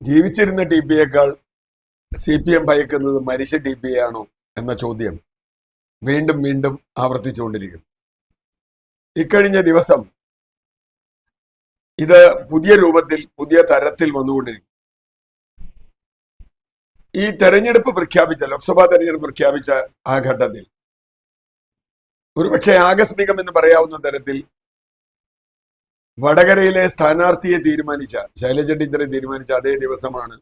ജീവിച്ചിരുന്ന T പിയേക്കാൾ CPM ഭയക്കുന്നത് മരിച്ച T P ആണോ എന്ന ചോദ്യം വീണ്ടും വീണ്ടും ആവർത്തിച്ചുകൊണ്ടിരിക്കുന്നു. ഇക്കഴിഞ്ഞ ദിവസം ഇത് പുതിയ രൂപത്തിൽ, പുതിയ തരത്തിൽ വന്നുകൊണ്ടിരിക്കും. ഈ തെരഞ്ഞെടുപ്പ് പ്രഖ്യാപിച്ച, ലോക്സഭാ തെരഞ്ഞെടുപ്പ് പ്രഖ്യാപിച്ച ആ ഘട്ടത്തിൽ ഒരുപക്ഷെ ആകസ്മികം എന്ന് പറയാവുന്ന തരത്തിൽ വടകരയിലെ സ്ഥാനാർത്ഥിയെ തീരുമാനിച്ച, ശൈലജ ടീച്ചറെ തീരുമാനിച്ച അതേ ദിവസമാണ്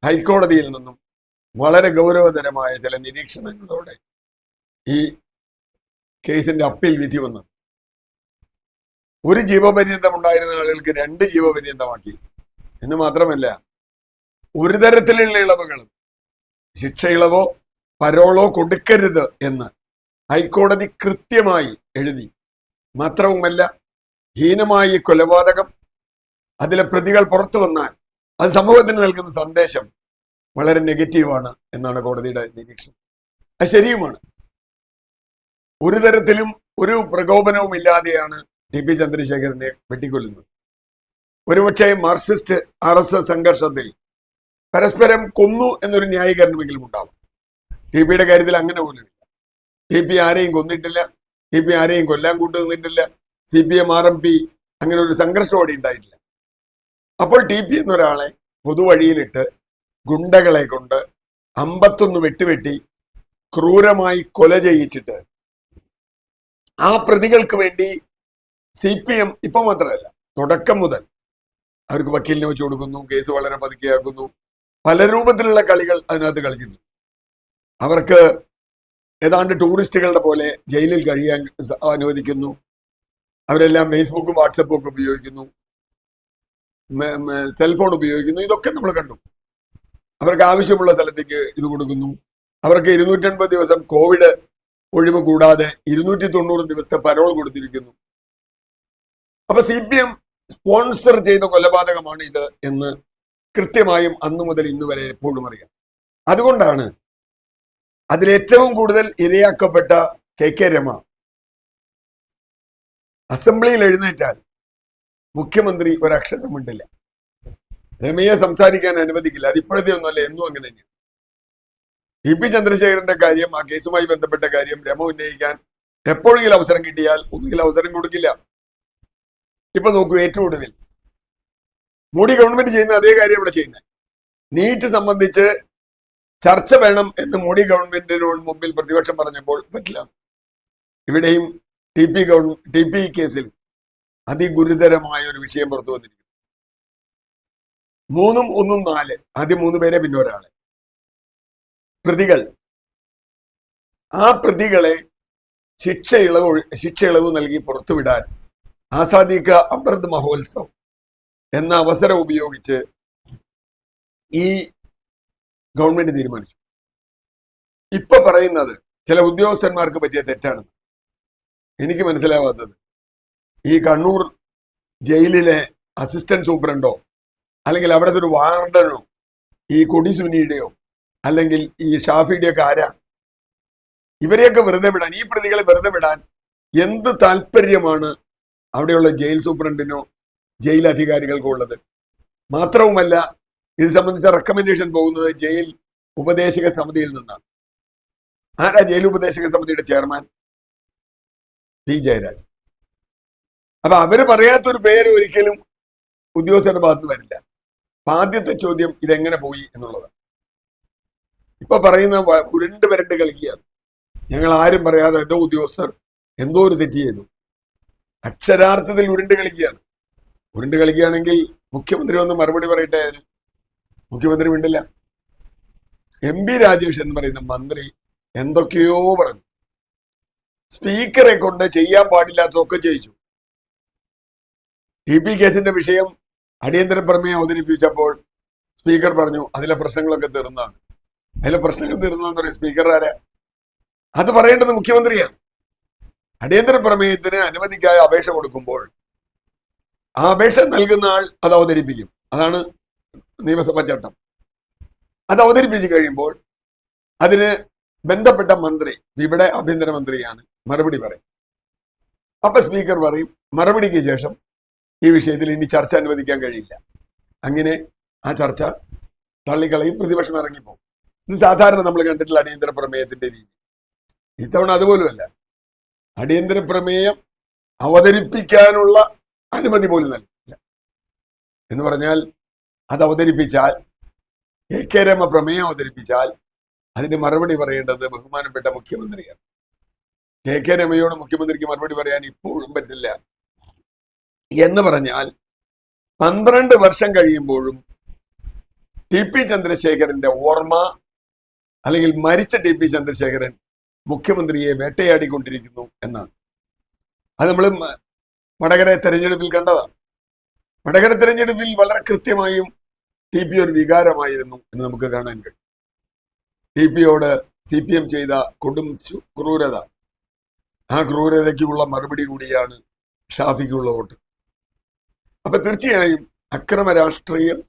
ഹൈക്കോടതിയിൽ നിന്നും വളരെ ഗൗരവതരമായ ചില നിരീക്ഷണങ്ങളോടെ ഈ കേസിന്റെ അപ്പീൽ വിധി വന്നത്. ഒരു ജീവപര്യന്തം ഉണ്ടായിരുന്ന ആളുകൾക്ക് 2 ജീവപര്യന്തമാക്കി എന്ന് മാത്രമല്ല, ഒരു തരത്തിലുള്ള ഇളവുകളും, ശിക്ഷ ഇളവോ പരോളോ കൊടുക്കരുത് എന്ന് ഹൈക്കോടതി കൃത്യമായി എഴുതി. മാത്രവുമല്ല, ഹീനമായ കൊലപാതകം, അതിലെ പ്രതികൾ പുറത്തു വന്നാൽ അത് സമൂഹത്തിന് നൽകുന്ന സന്ദേശം വളരെ നെഗറ്റീവാണ് എന്നാണ് കോടതിയുടെ നിരീക്ഷണം. അത് ശരിയുമാണ്. ഒരു തരത്തിലും ഒരു പ്രകോപനവും ഇല്ലാതെയാണ് TP ചന്ദ്രശേഖരനെ വെട്ടിക്കൊല്ലുന്നത്. ഒരുപക്ഷെ മാർക്സിസ്റ്റ് RSS സംഘർഷത്തിൽ പരസ്പരം കൊന്നു എന്നൊരു ന്യായീകരണമെങ്കിലും ഉണ്ടാവും. TP കാര്യത്തിൽ അങ്ങനെ പോലുമില്ല. TP ആരെയും കൊന്നിട്ടില്ല, TP ആരെയും കൊല്ലാൻ കൂട്ടുനിന്നിട്ടില്ല, CPM RMP അങ്ങനെ ഒരു സംഘർഷം അവിടെ ഉണ്ടായിട്ടില്ല. അപ്പോൾ TP എന്നൊരാളെ പൊതുവഴിയിലിട്ട് ഗുണ്ടകളെ കൊണ്ട് 51 വെട്ടുവെട്ടി ക്രൂരമായി കൊല ചെയ്യിച്ചിട്ട് ആ പ്രതികൾക്ക് വേണ്ടി CPM ഇപ്പൊ മാത്രമല്ല, തുടക്കം മുതൽ അവർക്ക് വക്കീലിനെ വെച്ച് കൊടുക്കുന്നു, കേസ് വളരെ പതുക്കെയാക്കുന്നു, പല രൂപത്തിലുള്ള കളികൾ അതിനകത്ത് കളിച്ചിട്ടുണ്ട്. അവർക്ക് ഏതാണ്ട് ടൂറിസ്റ്റുകളുടെ പോലെ ജയിലിൽ കഴിയാൻ അനുവദിക്കുന്നു. അവരെല്ലാം ഫേസ്ബുക്കും വാട്സപ്പും ഒക്കെ ഉപയോഗിക്കുന്നു, സെൽഫോൺ ഉപയോഗിക്കുന്നു. ഇതൊക്കെ നമ്മൾ കണ്ടു. അവർക്ക് ആവശ്യമുള്ള സ്ഥലത്തേക്ക് ഇത് കൊടുക്കുന്നു. അവർക്ക് 280 ദിവസം കോവിഡ് ഒഴിവ് കൂടാതെ 290 ദിവസത്തെ പരോൾ കൊടുത്തിരിക്കുന്നു. അപ്പൊ CPM സ്പോൺസർ ചെയ്ത കൊലപാതകമാണ് ഇത് എന്ന് കൃത്യമായും അന്നു മുതൽ ഇന്ന് വരെ എപ്പോഴും അറിയാം. അതുകൊണ്ടാണ് അതിലേറ്റവും കൂടുതൽ ഇരയാക്കപ്പെട്ട KK രമ അസംബ്ലിയിൽ എഴുന്നേറ്റാൽ മുഖ്യമന്ത്രി ഒരക്ഷരം മിണ്ടില്ല. രമയെ സംസാരിക്കാൻ അനുവദിക്കില്ല. അതിപ്പോഴത്തെ ഒന്നുമല്ല, എന്നും അങ്ങനെ തന്നെയാണ്. TP ചന്ദ്രശേഖരന്റെ കാര്യം, ആ കേസുമായി ബന്ധപ്പെട്ട കാര്യം രമ ഉന്നയിക്കാൻ എപ്പോഴെങ്കിലും അവസരം കിട്ടിയാൽ ഒന്നുകിൽ അവസരം കൊടുക്കില്ല. ഇപ്പൊ നോക്കൂ, ഏറ്റവും ഒടുവിൽ മോഡി ഗവൺമെന്റ് ചെയ്യുന്ന അതേ കാര്യം ഇവിടെ ചെയ്യുന്നത്. നീറ്റ് സംബന്ധിച്ച് ചർച്ച വേണം എന്ന് മോഡി ഗവൺമെന്റിനോട് മുമ്പിൽ പ്രതിപക്ഷം പറഞ്ഞപ്പോൾ പറ്റില്ല. ഇവിടെയും TP കേസിൽ അതിഗുരുതരമായ ഒരു വിഷയം പുറത്തു വന്നിരിക്കുന്നു. 3 1 4, ആദ്യം 3 പേരെ പിന്നെ ഒരാളെ പ്രതികൾ. ആ പ്രതികളെ ശിക്ഷ ഇളവ് നൽകി പുറത്തുവിടാൻ ആസാദി കാ അമൃത് മഹോത്സവ് എന്ന അവസരം ഉപയോഗിച്ച് ഈ ഗവൺമെന്റ് തീരുമാനിച്ചു. ഇപ്പൊ പറയുന്നത് ചില ഉദ്യോഗസ്ഥന്മാർക്ക് പറ്റിയ തെറ്റാണ്. എനിക്ക് മനസ്സിലാവാത്തത്, ഈ കണ്ണൂർ ജയിലിലെ അസിസ്റ്റന്റ് സൂപ്രണ്ടോ അല്ലെങ്കിൽ അവിടുത്തെ ഒരു വാർഡനോ ഈ കൊടിസുനിയുടെയോ അല്ലെങ്കിൽ ഈ ഷാഫിയുടെയൊക്കെ ആരാ? ഇവരെയൊക്കെ വെറുതെ വിടാൻ, ഈ പ്രതികളെ വെറുതെ വിടാൻ എന്ത് താല്പര്യമാണ് അവിടെയുള്ള ജയിൽ സൂപ്രണ്ടിനോ ജയിൽ അധികാരികൾക്കോ ഉള്ളത്? മാത്രവുമല്ല, ഇത് സംബന്ധിച്ച റെക്കമെൻഡേഷൻ പോകുന്നത് ജയിൽ ഉപദേശക സമിതിയിൽ നിന്നാണ്. ആരാ ജയിൽ ഉപദേശക സമിതിയുടെ ചെയർമാൻ? P ജയരാജ്. അപ്പൊ അവര് പറയാത്തൊരു പേര് ഒരിക്കലും ഉദ്യോഗസ്ഥരുടെ ഭാഗത്ത് വരില്ല. അപ്പൊ ആദ്യത്തെ ചോദ്യം ഇതെങ്ങനെ പോയി എന്നുള്ളതാണ്. ഇപ്പൊ പറയുന്ന ഉരുണ്ട് വരണ്ട് കളിക്കുകയാണ്. ഞങ്ങൾ ആരും പറയാതെ ഏതോ ഉദ്യോഗസ്ഥർ എന്തോ ഒരു തെറ്റ് ചെയ്തു. അക്ഷരാർത്ഥത്തിൽ ഉരുണ്ട് കളിക്കുകയാണ്. ഉരുണ്ട് കളിക്കുകയാണെങ്കിൽ മുഖ്യമന്ത്രി ഒന്ന് മറുപടി പറയട്ടെ. മുഖ്യമന്ത്രി മിണ്ടില്ല. MP രാജേഷ് എന്ന് പറയുന്ന മന്ത്രി എന്തൊക്കെയോ പറഞ്ഞു. സ്പീക്കറെ കൊണ്ട് ചെയ്യാൻ പാടില്ലാത്തതൊക്കെ ചെയ്യിച്ചു. TP കേസിന്റെ വിഷയം അടിയന്തര പ്രമേയം അവതരിപ്പിച്ചപ്പോൾ സ്പീക്കർ പറഞ്ഞു അതിലെ പ്രശ്നങ്ങളൊക്കെ തീർന്നതാണ്. അതിലെ പ്രശ്നങ്ങൾ തീർന്നതെന്ന് പറയും സ്പീക്കർ ആരാ? അത് പറയേണ്ടത് മുഖ്യമന്ത്രിയാണ്. അടിയന്തര പ്രമേയത്തിന് അനുമതിക്കായി അപേക്ഷ കൊടുക്കുമ്പോൾ ആ അപേക്ഷ നൽകുന്ന ആൾ അത് അവതരിപ്പിക്കും. അതാണ് നിയമസഭാ ചട്ടം. അത് അവതരിപ്പിച്ചു കഴിയുമ്പോൾ അതിന് ബന്ധപ്പെട്ട മന്ത്രി, ഇവിടെ ആഭ്യന്തരമന്ത്രിയാണ്, മറുപടി പറയും. അപ്പൊ സ്പീക്കർ പറയും മറുപടിക്ക് ശേഷം ഈ വിഷയത്തിൽ ഇനി ചർച്ച അനുവദിക്കാൻ കഴിയില്ല. അങ്ങനെ ആ ചർച്ച തള്ളിക്കളയും, പ്രതിപക്ഷം ഇറങ്ങിപ്പോകും. ഇത് സാധാരണ നമ്മൾ കണ്ടിട്ടുള്ള അടിയന്തര പ്രമേയത്തിന്റെ രീതി. ഇത്തവണ അതുപോലുമല്ല. അടിയന്തര പ്രമേയം അവതരിപ്പിക്കാനുള്ള അനുമതി പോലും നൽകില്ല. എന്ന് പറഞ്ഞാൽ അത് അവതരിപ്പിച്ചാൽ, കെ രമ പ്രമേയം അവതരിപ്പിച്ചാൽ അതിന് മറുപടി പറയേണ്ടത് ബഹുമാനപ്പെട്ട മുഖ്യമന്ത്രിയാണ്. കെ രമയോട് മുഖ്യമന്ത്രിക്ക് മറുപടി പറയാൻ ഇപ്പോഴും പറ്റില്ല. എന്ന് പറഞ്ഞാൽ 12 വർഷം കഴിയുമ്പോഴും TP ചന്ദ്രശേഖരന്റെ ഓർമ്മ, അല്ലെങ്കിൽ മരിച്ച TP ചന്ദ്രശേഖരൻ മുഖ്യമന്ത്രിയെ വേട്ടയാടിക്കൊണ്ടിരിക്കുന്നു എന്നാണ്. അത് നമ്മൾ വടകര തെരഞ്ഞെടുപ്പിൽ കണ്ടതാണ്. വടകര തെരഞ്ഞെടുപ്പിൽ വളരെ കൃത്യമായും TP ഒരു വികാരമായിരുന്നു എന്ന് നമുക്ക് കാണാൻ കഴിയും. TPയോട് CPM ചെയ്ത കൊടും ക്രൂരത, ആ ക്രൂരതയ്ക്കുള്ള മറുപടി കൂടിയാണ് ഷാഫിക്കുള്ള വോട്ട്. അപ്പൊ തീർച്ചയായും അക്രമ രാഷ്ട്രീയം,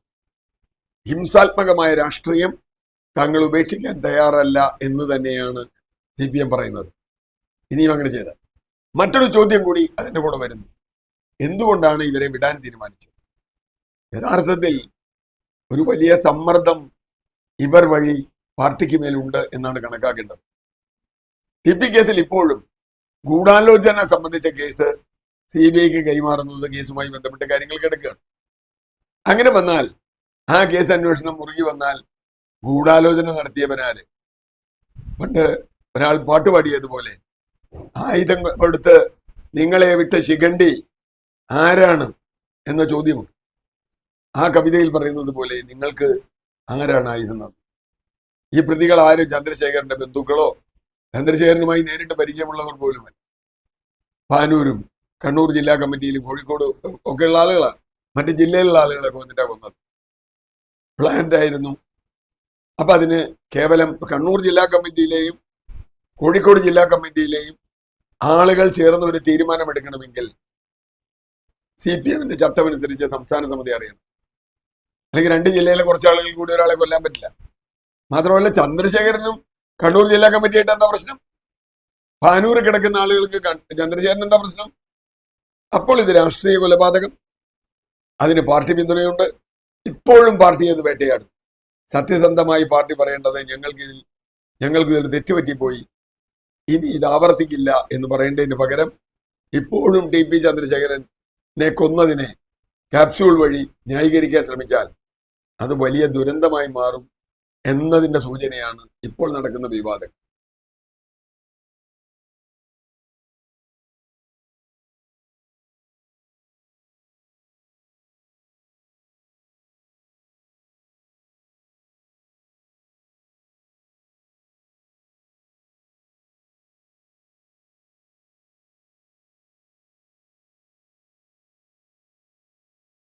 ഹിംസാത്മകമായ രാഷ്ട്രീയം താങ്കൾ ഉപേക്ഷിക്കാൻ തയ്യാറല്ല എന്ന് തന്നെയാണ് CPM പറയുന്നത്. ഇനിയും അങ്ങനെ ചെയ്ത മറ്റൊരു ചോദ്യം കൂടി അതിന്റെ കൂടെ വരുന്നു. എന്തുകൊണ്ടാണ് ഇവരെ വിടാൻ തീരുമാനിച്ചത്? യഥാർത്ഥത്തിൽ ഒരു വലിയ സമ്മർദ്ദം ഇവർ വഴി പാർട്ടിക്ക് മേലുണ്ട് എന്നാണ് കണക്കാക്കേണ്ടത്. TP കേസിൽ ഇപ്പോഴും ഗൂഢാലോചന സംബന്ധിച്ച കേസ് CBIക്ക് കൈമാറുന്നത് കേസുമായി ബന്ധപ്പെട്ട കാര്യങ്ങൾ കിടക്കുകയാണ്. അങ്ങനെ വന്നാൽ, ആ കേസ് അന്വേഷണം മുറുകി വന്നാൽ ഗൂഢാലോചന നടത്തിയവനാര്? പണ്ട് ഒരാൾ പാട്ടുപാടിയതുപോലെ, ആയുധം കൊടുത്ത് നിങ്ങളെ വിട്ട ശിഖണ്ഡി ആരാണ് എന്ന ചോദ്യമുണ്ട്. ആ കവിതയിൽ പറയുന്നത് പോലെ നിങ്ങൾക്ക് ആരാണ് ആയുധം? ഈ പ്രതികൾ ആരും ചന്ദ്രശേഖരന്റെ ബന്ധുക്കളോ ചന്ദ്രശേഖരനുമായി നേരിട്ട് പരിചയമുള്ളവർ പോലുമല്ല. പാനൂരും കണ്ണൂർ ജില്ലാ കമ്മിറ്റിയിലും കോഴിക്കോട് ഒക്കെയുള്ള ആളുകളാണ്. മറ്റ് ജില്ലയിലുള്ള ആളുകളൊക്കെ വന്നിട്ടാണ് കൊന്നത്. പ്ലാന്റ് ആയിരുന്നു. അപ്പൊ അതിന് കേവലം കണ്ണൂർ ജില്ലാ കമ്മിറ്റിയിലെയും കോഴിക്കോട് ജില്ലാ കമ്മിറ്റിയിലെയും ആളുകൾ ചേർന്ന് ഒരു തീരുമാനമെടുക്കണമെങ്കിൽ CPMന്റെ ചട്ടമനുസരിച്ച് സംസ്ഥാന സമിതി അറിയണം. അല്ലെങ്കിൽ 2 ജില്ലയിലെ കുറച്ച് ആളുകൾ കൂടി ഒരാളെ കൊല്ലാൻ പറ്റില്ല. മാത്രമല്ല, ചന്ദ്രശേഖരനും കണ്ണൂർ ജില്ലാ കമ്മിറ്റിയായിട്ട് എന്താ പ്രശ്നം? പാനൂർ കിടക്കുന്ന ആളുകൾക്ക് ചന്ദ്രശേഖരൻ എന്താ പ്രശ്നം? അപ്പോൾ ഇത് രാഷ്ട്രീയ കൊലപാതകം, അതിന് പാർട്ടി പിന്തുണയുണ്ട്. ഇപ്പോഴും പാർട്ടി അത് വേട്ടയാടും. സത്യസന്ധമായി പാർട്ടി പറയേണ്ടത് ഞങ്ങൾക്ക് ഇതിൽ തെറ്റുപറ്റിപ്പോയി, ഇനി ഇത് ആവർത്തിക്കില്ല എന്ന് പറയേണ്ടതിന് പകരം ഇപ്പോഴും TP ചന്ദ്രശേഖരനെ കൊന്നതിനെ ക്യാപ്സ്യൂൾ വഴി ന്യായീകരിക്കാൻ ശ്രമിച്ചാൽ അത് വലിയ ദുരന്തമായി മാറും എന്നതിന്റെ സൂചനയാണ് ഇപ്പോൾ നടക്കുന്ന വിവാദം.